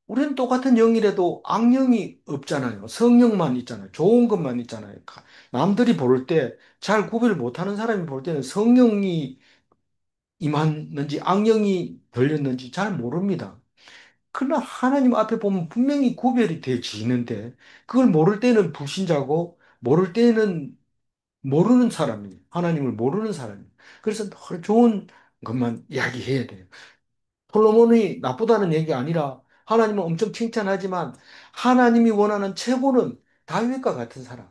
S1: 우리는 똑같은 영이라도 악령이 없잖아요. 성령만 있잖아요. 좋은 것만 있잖아요. 남들이 볼 때 잘 구별을 못하는 사람이 볼 때는 성령이 임했는지 악령이 들렸는지 잘 모릅니다. 그러나 하나님 앞에 보면 분명히 구별이 되지는데 그걸 모를 때는 불신자고 모를 때는 모르는 사람이에요. 하나님을 모르는 사람이에요. 그래서 늘 좋은 것만 이야기해야 돼요. 솔로몬이 나쁘다는 얘기 아니라 하나님은 엄청 칭찬하지만 하나님이 원하는 최고는 다윗과 같은 사람.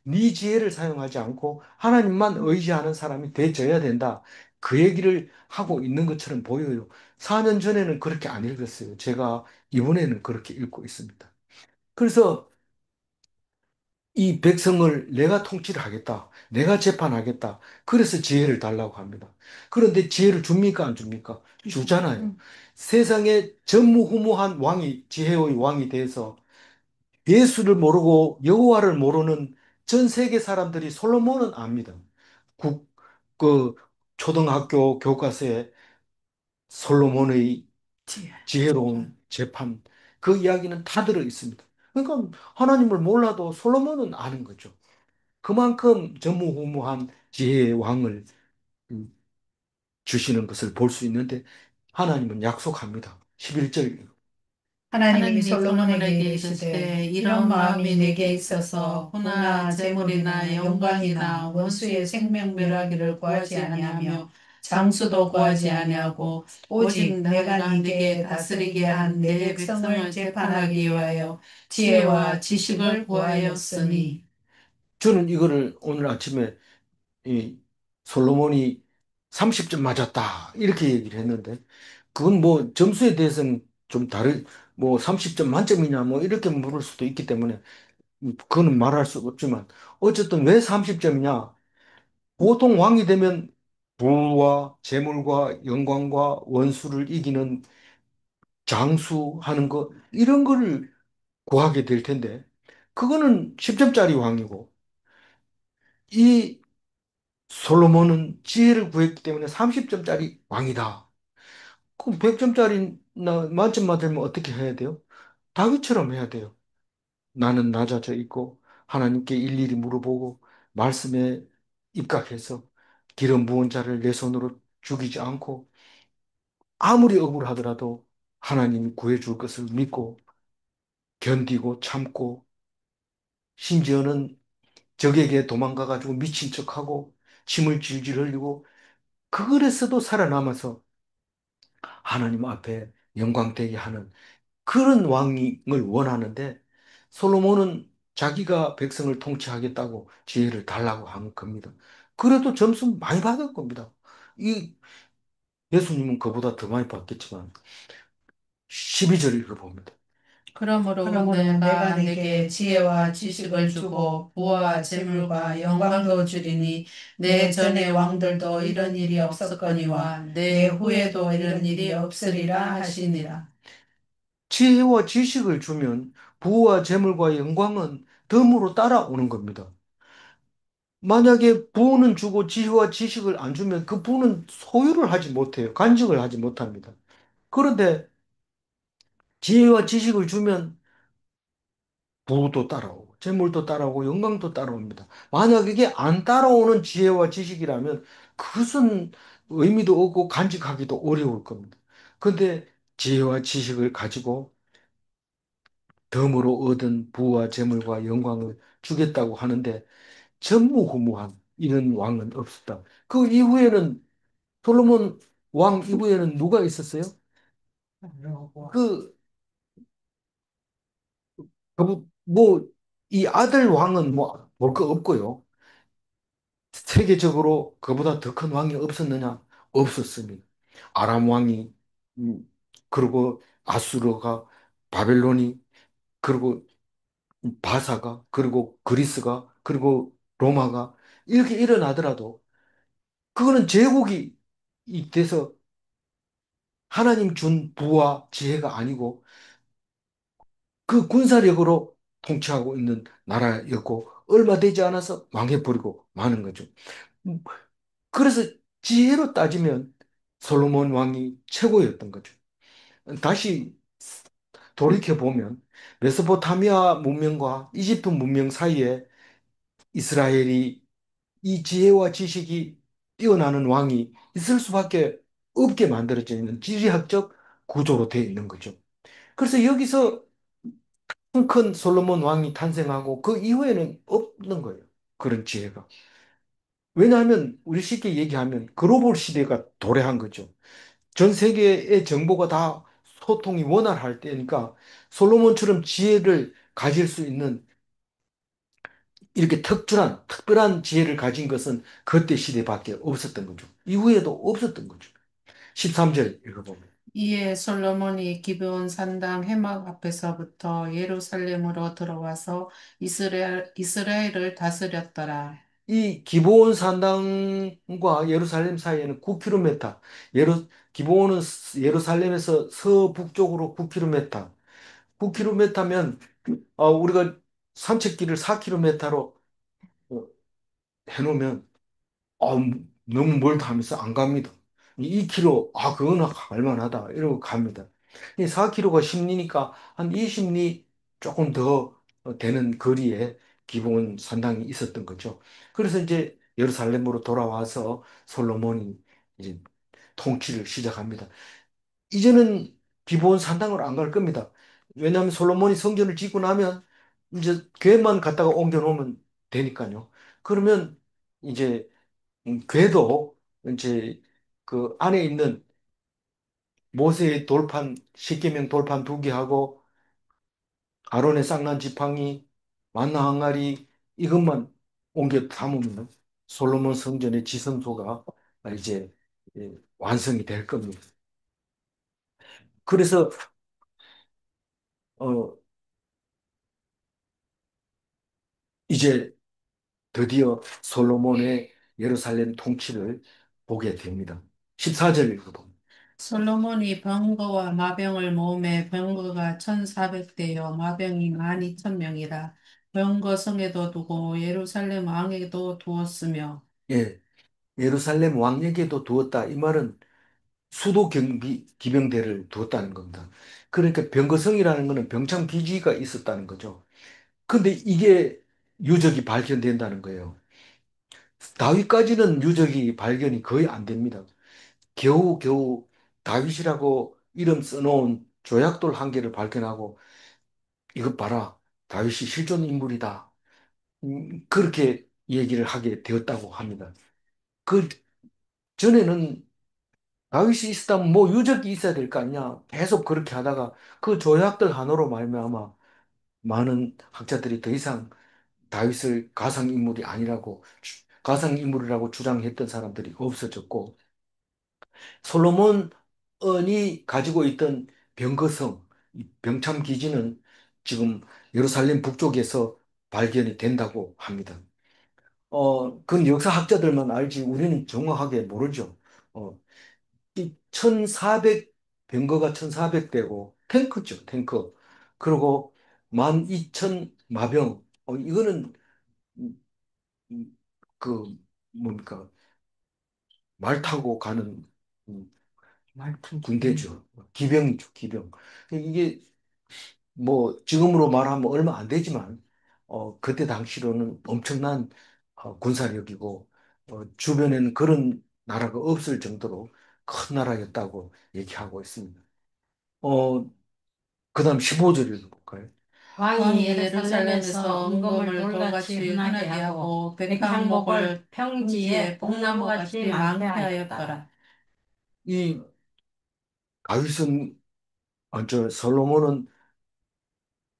S1: 네 지혜를 사용하지 않고 하나님만 의지하는 사람이 돼져야 된다. 그 얘기를 하고 있는 것처럼 보여요. 4년 전에는 그렇게 안 읽었어요. 제가 이번에는 그렇게 읽고 있습니다. 그래서 이 백성을 내가 통치를 하겠다. 내가 재판하겠다. 그래서 지혜를 달라고 합니다. 그런데 지혜를 줍니까? 안 줍니까? 주잖아요. 세상에 전무후무한 왕이, 지혜의 왕이 돼서 예수를 모르고 여호와를 모르는 전 세계 사람들이 솔로몬은 압니다. 국, 그, 초등학교 교과서에 솔로몬의 지혜로운 재판, 그 이야기는 다 들어 있습니다. 그러니까 하나님을 몰라도 솔로몬은 아는 거죠. 그만큼 전무후무한 지혜의 왕을 주시는 것을 볼 수 있는데 하나님은 약속합니다. 11절.
S2: 하나님이 솔로몬에게 이르시되 이런 마음이 내게 있어서 부나 재물이나 영광이나 원수의 생명 멸하기를 구하지 아니하며 장수도 구하지 아니하고 오직 내가 네게 다스리게 한 내 백성을 재판하기 위하여 지혜와 지식을 구하였으니.
S1: 저는 이거를 오늘 아침에 이 솔로몬이 30점 맞았다. 이렇게 얘기를 했는데 그건 뭐 점수에 대해서는 좀 다른, 뭐 30점 만점이냐 뭐 이렇게 물을 수도 있기 때문에 그거는 말할 수 없지만 어쨌든 왜 30점이냐? 보통 왕이 되면 부와 재물과 영광과 원수를 이기는 장수하는 것 이런 거를 구하게 될 텐데 그거는 10점짜리 왕이고 이 솔로몬은 지혜를 구했기 때문에 30점짜리 왕이다. 그럼 100점짜리나 만점 받으면 어떻게 해야 돼요? 다윗처럼 해야 돼요. 나는 낮아져 있고 하나님께 일일이 물어보고 말씀에 입각해서 기름 부은 자를 내 손으로 죽이지 않고 아무리 억울하더라도 하나님이 구해줄 것을 믿고 견디고 참고 심지어는 적에게 도망가가지고 미친 척하고 침을 질질 흘리고 그걸에서도 살아남아서 하나님 앞에 영광되게 하는 그런 왕을 원하는데 솔로몬은 자기가 백성을 통치하겠다고 지혜를 달라고 한 겁니다. 그래도 점수 많이 받을 겁니다. 이 예수님은 그보다 더 많이 받겠지만 12절 읽어봅니다.
S2: 그러므로 내가 네게 지혜와 지식을 주고 부와 재물과 영광도 주리니 내 전의 왕들도 이런 일이 없었거니와 내 후에도 이런 일이 없으리라 하시니라.
S1: 지혜와 지식을 주면 부와 재물과 영광은 덤으로 따라오는 겁니다. 만약에 부는 주고 지혜와 지식을 안 주면 그 부는 소유를 하지 못해요. 간직을 하지 못합니다. 그런데 지혜와 지식을 주면 부도 따라오고 재물도 따라오고 영광도 따라옵니다. 만약 이게 안 따라오는 지혜와 지식이라면 그것은 의미도 없고 간직하기도 어려울 겁니다. 그런데 지혜와 지식을 가지고 덤으로 얻은 부와 재물과 영광을 주겠다고 하는데 전무후무한 이런 왕은 없었다. 그 이후에는 솔로몬 왕 이후에는 누가 있었어요? 그, 뭐, 이 아들 왕은 뭐, 볼 거 없고요. 세계적으로 그보다 더 큰 왕이 없었느냐? 없었습니다. 아람 왕이, 음, 그리고 아수르가, 바벨론이, 그리고 바사가, 그리고 그리스가, 그리고 로마가 이렇게 일어나더라도 그거는 제국이 돼서 하나님 준 부와 지혜가 아니고 그 군사력으로 통치하고 있는 나라였고 얼마 되지 않아서 망해버리고 마는 거죠. 음, 그래서 지혜로 따지면 솔로몬 왕이 최고였던 거죠. 다시 돌이켜보면 메소포타미아 문명과 이집트 문명 사이에 이스라엘이 이 지혜와 지식이 뛰어나는 왕이 있을 수밖에 없게 만들어져 있는 지리학적 구조로 되어 있는 거죠. 그래서 여기서 큰 솔로몬 왕이 탄생하고 그 이후에는 없는 거예요. 그런 지혜가. 왜냐하면 우리 쉽게 얘기하면 글로벌 시대가 도래한 거죠. 전 세계의 정보가 다 소통이 원활할 때니까 솔로몬처럼 지혜를 가질 수 있는 이렇게 특별한 지혜를 가진 것은 그때 시대밖에 없었던 거죠. 이후에도 없었던 거죠. 13절 읽어보면.
S2: 이에 솔로몬이 기브온 산당 회막 앞에서부터 예루살렘으로 들어와서 이스라엘을 다스렸더라.
S1: 이 기브온 산당과 예루살렘 사이에는 9km, 기브온은 예루살렘에서 서북쪽으로 9km, 9km면 우리가 산책길을 4km로 해놓으면 아, 너무 멀다 하면서 안 갑니다. 2km, 그거는 갈만하다. 이러고 갑니다. 이 4km가 10리니까 한 20리 조금 더 되는 거리에 기본 산당이 있었던 거죠. 그래서 이제 예루살렘으로 돌아와서 솔로몬이 이제 통치를 시작합니다. 이제는 기본 산당으로 안 갈 겁니다. 왜냐하면 솔로몬이 성전을 짓고 나면 이제 궤만 갖다가 옮겨 놓으면 되니까요. 그러면 이제 궤도 이제 그 안에 있는 모세의 돌판, 십계명 돌판 두 개하고 아론의 쌍난 지팡이, 만나 항아리 이것만 옮겨 담으면 솔로몬 성전의 지성소가 이제 완성이 될 겁니다. 그래서 어, 이제 드디어 솔로몬의 예루살렘 통치를 보게 됩니다. 14절 읽어봅니다.
S2: 솔로몬이 병거와 마병을 모으매 병거가 1,400대요 마병이 12,000명이라 병거 성에도 두고 예루살렘 왕에게도 두었으며
S1: 예, 예루살렘 왕에게도 두었다. 이 말은 수도 경비 기병대를 두었다는 겁니다. 그러니까 병거성이라는 것은 병창 비지가 있었다는 거죠. 근데 이게 유적이 발견된다는 거예요. 다윗까지는 유적이 발견이 거의 안 됩니다. 겨우겨우 다윗이라고 이름 써놓은 조약돌 한 개를 발견하고 이것 봐라. 다윗이 실존 인물이다. 그렇게 얘기를 하게 되었다고 합니다. 그 전에는 다윗이 있었다면 뭐 유적이 있어야 될 거 아니냐. 계속 그렇게 하다가 그 조약들 하나로 말미암아 많은 학자들이 더 이상 다윗을 가상인물이 아니라고 가상인물이라고 주장했던 사람들이 없어졌고 솔로몬이 가지고 있던 병거성, 이 병참 기지는 지금 예루살렘 북쪽에서 발견이 된다고 합니다. 그건 역사학자들만 알지 우리는 정확하게 모르죠. 어, 이 1400, 병거가 1400대고 탱크죠, 탱크. 그리고 12,000 마병. 이거는 음, 그 뭡니까? 말 타고 가는 음, 군대죠. 기병이죠, 기병. 이게 뭐 지금으로 말하면 얼마 안 되지만 그때 당시로는 엄청난 군사력이고 주변에는 그런 나라가 없을 정도로 큰 나라였다고 얘기하고 있습니다. 어, 그다음 15절 읽어볼까요?
S2: 왕이 예루살렘에서 은금을 돌같이 흔하게 하고 백향목을 평지에 뽕나무같이 많게 하였더라.
S1: 이 다윗은 솔로몬은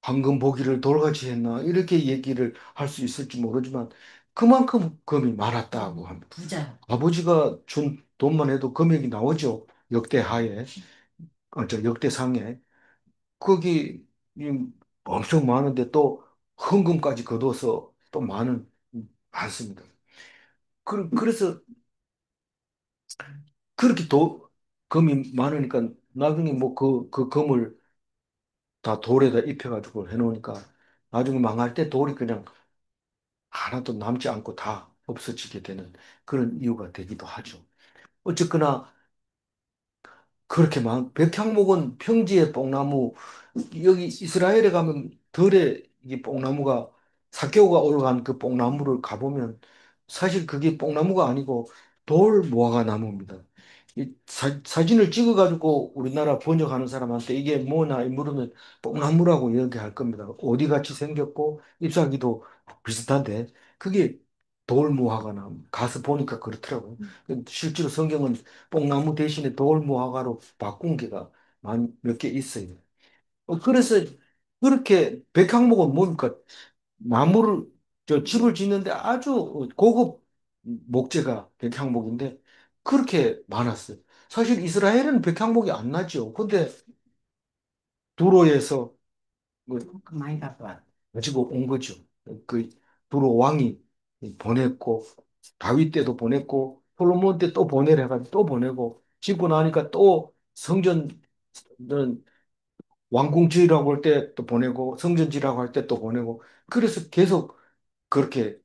S1: 황금 보기를 돌같이 했나 이렇게 얘기를 할 수 있을지 모르지만 그만큼 금이 많았다고 합니다.
S2: 부자.
S1: 아버지가 준 돈만 해도 금액이 나오죠. 역대하에, 역대상에. 거기 이 엄청 많은데 또 헌금까지 거둬서 또 많습니다. 그래서 그렇게 금이 많으니까 나중에 뭐 그 금을 다 돌에다 입혀가지고 해놓으니까 나중에 망할 때 돌이 그냥 하나도 남지 않고 다 없어지게 되는 그런 이유가 되기도 하죠. 어쨌거나 그렇게 백향목은 평지의 뽕나무, 여기 이스라엘에 가면 들에 이 뽕나무가 사개오가 올라간 그 뽕나무를 가보면 사실 그게 뽕나무가 아니고 돌 무화과 나무입니다. 이 사진을 찍어가지고 우리나라 번역하는 사람한테 이게 뭐냐 물으면 뽕나무라고 얘기할 겁니다. 어디같이 생겼고 잎사귀도 비슷한데 그게 돌 무화과 나무. 가서 보니까 그렇더라고요. 실제로 성경은 뽕나무 대신에 돌 무화과로 바꾼 게가 몇 개 있어요. 그래서 그렇게 백향목은 뭡니까? 나무를 집을 짓는데 아주 고급 목재가 백향목인데 그렇게 많았어요. 사실 이스라엘은 백향목이 안 나죠. 근데 두로에서 많이 가지고 온 거죠. 그 두로 왕이 보냈고 다윗 때도 보냈고 솔로몬 때 또 보내려 해가지고 또 보내고 짓고 나니까 또 성전 왕궁 지으라고 할 때 또 보내고 성전 지으라고 할 때 또 보내고 그래서 계속 그렇게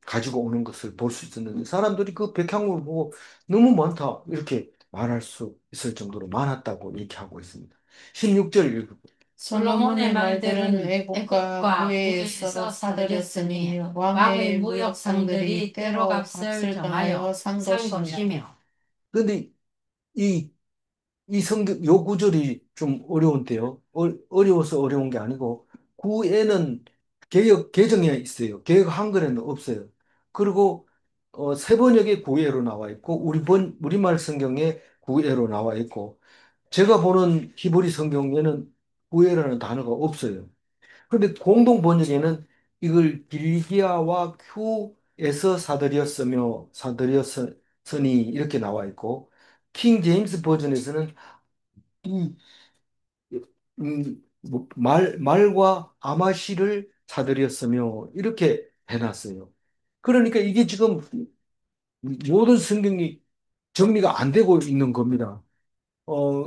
S1: 가지고 오는 것을 볼 수 있었는데 사람들이 그 백향을 보고 너무 많다 이렇게 말할 수 있을 정도로 많았다고 얘기하고 있습니다. 16절 읽고
S2: 솔로몬의 말들은 애국과 후회에서 사들였으니 왕의 무역상들이 때로 값을 정하여 산 것이며.
S1: 근데 이 요 구절이 좀 어려운데요. 어려워서 어려운 게 아니고 구에는 개정에 있어요. 개역 한글에는 없어요. 그리고 세 번역의 구애로 나와 있고 우리말 성경에 구애로 나와 있고 제가 보는 히브리 성경에는 구애라는 단어가 없어요. 그런데 공동 번역에는 이걸 빌기야와 큐에서 사들였으니 이렇게 나와 있고 킹 제임스 버전에서는 이, 말과 아마씨를 사들였으며 이렇게 해놨어요. 그러니까 이게 지금 모든 성경이 정리가 안 되고 있는 겁니다. 어,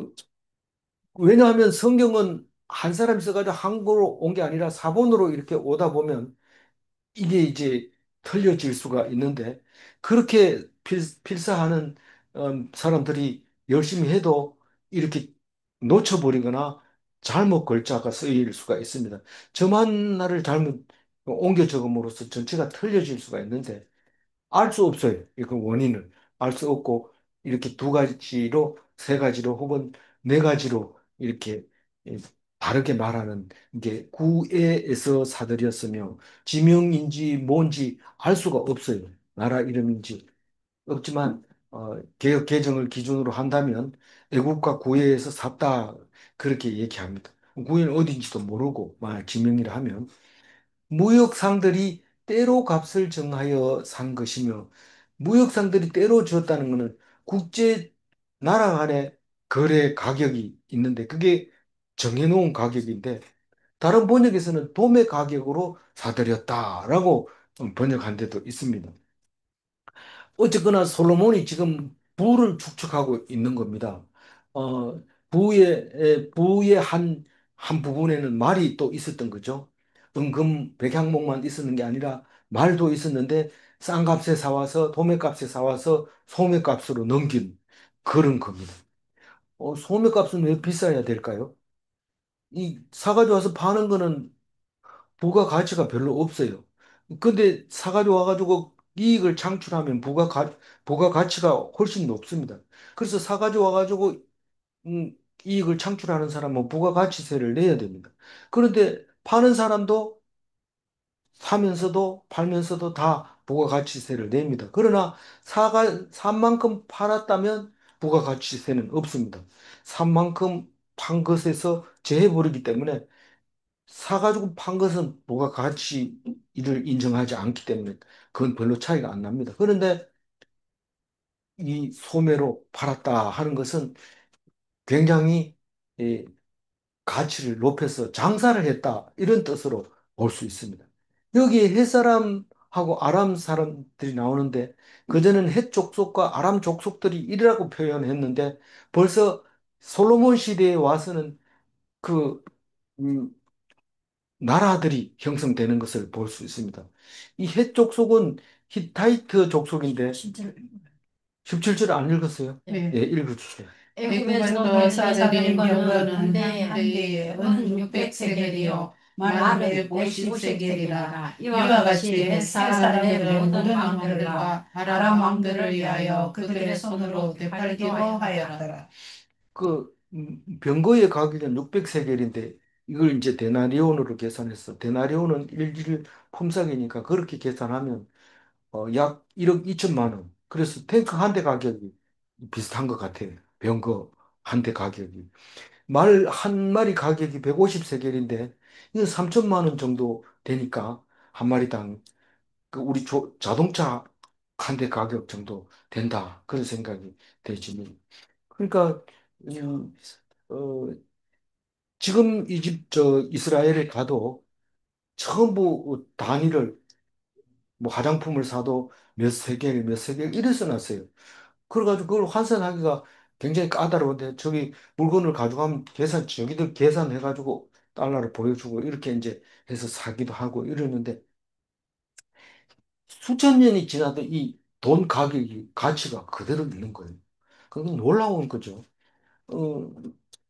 S1: 왜냐하면 성경은 한 사람이 써가지고 한국어로 온 게 아니라 사본으로 이렇게 오다 보면 이게 이제 틀려질 수가 있는데 그렇게 필사하는 사람들이 열심히 해도 이렇게 놓쳐버리거나 잘못 글자가 쓰일 수가 있습니다. 점 하나를 잘못 옮겨 적음으로써 전체가 틀려질 수가 있는데 알 수 없어요. 그 원인을 알 수 없고 이렇게 두 가지로 세 가지로 혹은 네 가지로 이렇게 예, 다르게 말하는 게 구애에서 사들였으며 지명인지 뭔지 알 수가 없어요. 나라 이름인지 없지만 개혁 개정을 기준으로 한다면 애국가 구애에서 샀다 그렇게 얘기합니다. 구애는 어딘지도 모르고 만약 지명이라 하면 무역상들이 때로 값을 정하여 산 것이며 무역상들이 때로 주었다는 것은 국제 나라 간의 거래 가격이 있는데 그게 정해놓은 가격인데 다른 번역에서는 도매 가격으로 사들였다라고 번역한 데도 있습니다. 어쨌거나 솔로몬이 지금 부를 축적하고 있는 겁니다. 어, 부의 한 부분에는 말이 또 있었던 거죠. 은금 백향목만 있었는 게 아니라 말도 있었는데 싼 값에 사와서 도매값에 사와서 소매값으로 넘긴 그런 겁니다. 소매값은 왜 비싸야 될까요? 이 사가지고 와서 파는 거는 부가 가치가 별로 없어요. 근데 사가지고 와가지고 이익을 창출하면 부가 가치가 훨씬 높습니다. 그래서 사가지고 와가지고 이익을 창출하는 사람은 부가가치세를 내야 됩니다. 그런데 파는 사람도 사면서도 팔면서도 다 부가가치세를 냅니다. 그러나 산 만큼 팔았다면 부가가치세는 없습니다. 산 만큼 판 것에서 제해버리기 때문에 사가지고 판 것은 부가가치를 인정하지 않기 때문에 그건 별로 차이가 안 납니다. 그런데 이 소매로 팔았다 하는 것은 굉장히 예, 가치를 높여서 장사를 했다 이런 뜻으로 볼 수 있습니다. 여기에 헷 사람하고 아람 사람들이 나오는데 그전에는 헷 족속과 아람 족속들이 이라고 표현했는데 벌써 솔로몬 시대에 와서는 그 음, 나라들이 형성되는 것을 볼 수 있습니다. 이 헷 족속은 히타이트 족속인데 17절 안 읽었어요? 예, 읽어주세요.
S2: 애굽에서 사들인 병거는 한 대에 은 600세겔이요 말은 150세겔이라 이와 같이 헷 사람들은 모든 왕들과 아람 왕들을 위하여 그들의 손으로 되팔기로 하였더라.
S1: 병거의 가격은 600세겔인데 이걸 이제 데나리온으로 계산해서 데나리온은 일일 품삯이니까 그렇게 계산하면 약 1억 2천만 원. 그래서 탱크 한 대 가격이 비슷한 것 같아요. 병거 한 대 가격이. 말 한 마리 가격이 150세겔인데 이건 3천만 원 정도 되니까 한 마리당 그 우리 자동차 한 대 가격 정도 된다. 그런 생각이 되지. 그러니까 음, 어, 지금 이스라엘에 가도 전부 단위를 뭐 화장품을 사도 몇 세겔 이래 써놨어요. 그래가지고 그걸 환산하기가 굉장히 까다로운데 저기 물건을 가져가면 저기들 계산해가지고 달러를 보여주고 이렇게 이제 해서 사기도 하고 이러는데 수천 년이 지나도 이 돈 가격이 가치가 그대로 있는 거예요. 그건 놀라운 거죠. 어,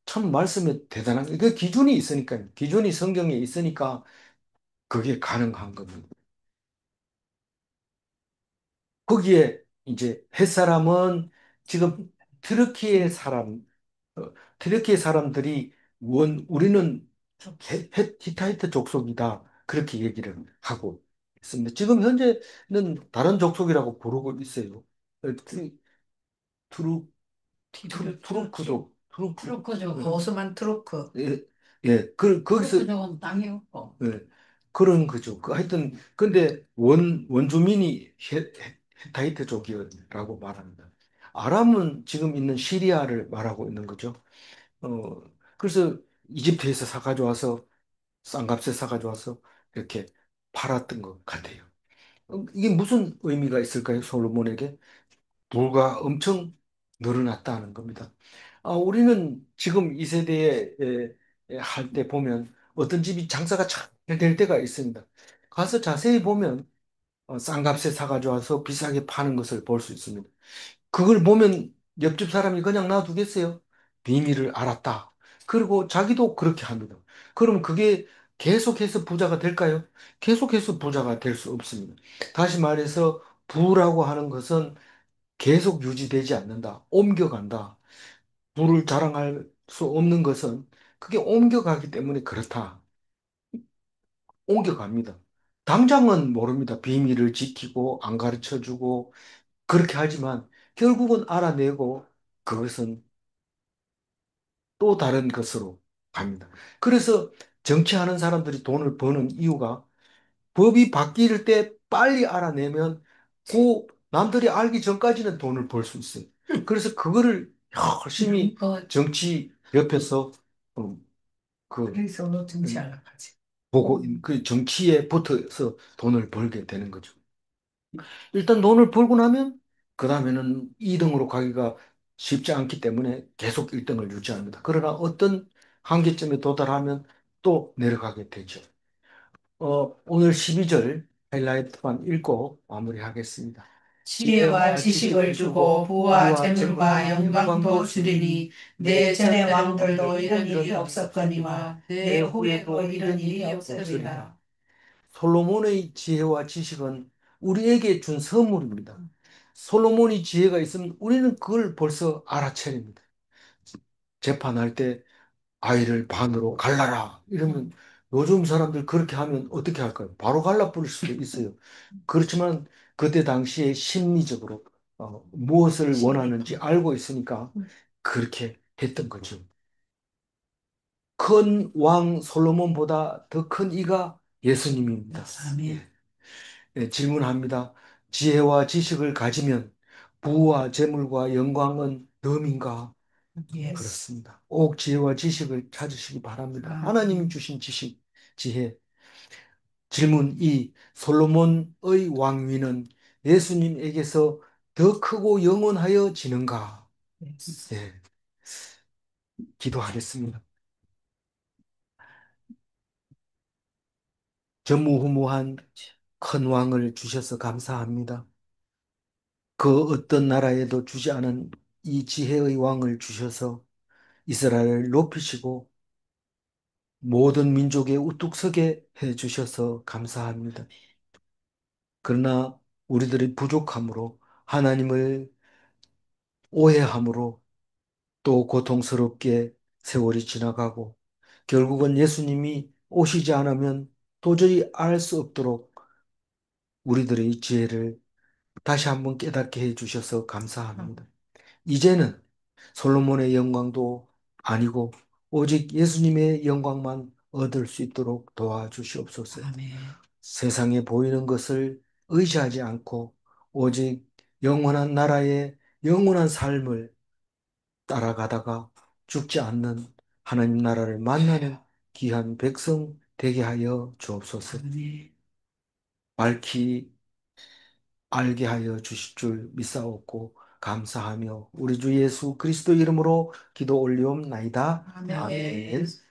S1: 참 말씀에 대단한 게 그 기준이 있으니까요. 기준이 성경에 있으니까 그게 가능한 겁니다. 거기에 이제 햇사람은 지금 트르키의 사람, 어, 트르키의 사람들이 우리는 히타이트 족속이다. 그렇게 얘기를 하고 있습니다. 지금 현재는 다른 족속이라고 부르고 있어요. 트- 트루,
S2: 트루크족,
S1: 예,
S2: 오스만 트루크.
S1: 예, 거기서
S2: 트루크족은 땅이 없고.
S1: 예, 그런 거죠. 하여튼, 근데 원주민이 헤타이트 족이라고 말합니다. 아람은 지금 있는 시리아를 말하고 있는 거죠. 어, 그래서 이집트에서 사가지고 와서 싼 값에 사가지고 와서 이렇게 팔았던 것 같아요. 이게 무슨 의미가 있을까요? 솔로몬에게 부가 엄청 늘어났다는 겁니다. 우리는 지금 이 세대에 할 때 보면 어떤 집이 장사가 잘 될 때가 있습니다. 가서 자세히 보면 싼 값에 사가지고 와서 비싸게 파는 것을 볼 수 있습니다. 그걸 보면 옆집 사람이 그냥 놔두겠어요? 비밀을 알았다. 그리고 자기도 그렇게 합니다. 그럼 그게 계속해서 부자가 될까요? 계속해서 부자가 될 수 없습니다. 다시 말해서 부라고 하는 것은 계속 유지되지 않는다. 옮겨간다. 부를 자랑할 수 없는 것은 그게 옮겨가기 때문에 그렇다. 옮겨갑니다. 당장은 모릅니다. 비밀을 지키고 안 가르쳐 주고 그렇게 하지만 결국은 알아내고 그것은 또 다른 것으로 갑니다. 그래서 정치하는 사람들이 돈을 버는 이유가 법이 바뀔 때 빨리 알아내면 그 남들이 알기 전까지는 돈을 벌 수 있어요. 그래서 그거를 열심히 정치 옆에서 어, 그 그래서 정치하려고 하지. 보고 그 정치에 붙어서 돈을 벌게 되는 거죠. 일단 돈을 벌고 나면 그 다음에는 2등으로 가기가 쉽지 않기 때문에 계속 1등을 유지합니다. 그러나 어떤 한계점에 도달하면 또 내려가게 되죠. 오늘 12절 하이라이트만 읽고 마무리하겠습니다.
S2: 지혜와 지식을 주고 부와 재물과 영광도 주리니 내 전의 왕들도 이런 일이 없었거니와 내 후에도 이런 일이 없으리라.
S1: 솔로몬의 지혜와 지식은 우리에게 준 선물입니다. 솔로몬이 지혜가 있으면 우리는 그걸 벌써 알아차립니다. 재판할 때 아이를 반으로 갈라라 이러면 요즘 사람들 그렇게 하면 어떻게 할까요? 바로 갈라버릴 수도 있어요. 그렇지만 그때 당시에 심리적으로 무엇을 원하는지 알고 있으니까 그렇게 했던 거죠. 큰 왕 솔로몬보다 더 큰 이가 예수님입니다.
S2: 아멘.
S1: 예. 질문합니다. 지혜와 지식을 가지면 부와 재물과 영광은 덤인가? 그렇습니다. 꼭 지혜와 지식을 찾으시기 바랍니다. 하나님이 주신 지식, 지혜. 질문 2. 솔로몬의 왕위는 예수님에게서 더 크고 영원하여 지는가? 예, 기도하겠습니다. 전무후무한 큰 왕을 주셔서 감사합니다. 그 어떤 나라에도 주지 않은 이 지혜의 왕을 주셔서 이스라엘을 높이시고 모든 민족에 우뚝 서게 해 주셔서 감사합니다. 그러나 우리들이 부족함으로 하나님을 오해함으로 또 고통스럽게 세월이 지나가고 결국은 예수님이 오시지 않으면 도저히 알 수 없도록 우리들의 지혜를 다시 한번 깨닫게 해 주셔서 감사합니다. 이제는 솔로몬의 영광도 아니고 오직 예수님의 영광만 얻을 수 있도록 도와주시옵소서.
S2: 아멘.
S1: 세상에 보이는 것을 의지하지 않고 오직 영원한 나라의 영원한 삶을 따라가다가 죽지 않는 하나님 나라를 만나는 귀한 백성 되게 하여 주옵소서.
S2: 아멘.
S1: 밝히 알게 하여 주실 줄 믿사옵고 감사하며 우리 주 예수 그리스도 이름으로 기도 올리옵나이다.
S2: 아멘.
S1: 아멘.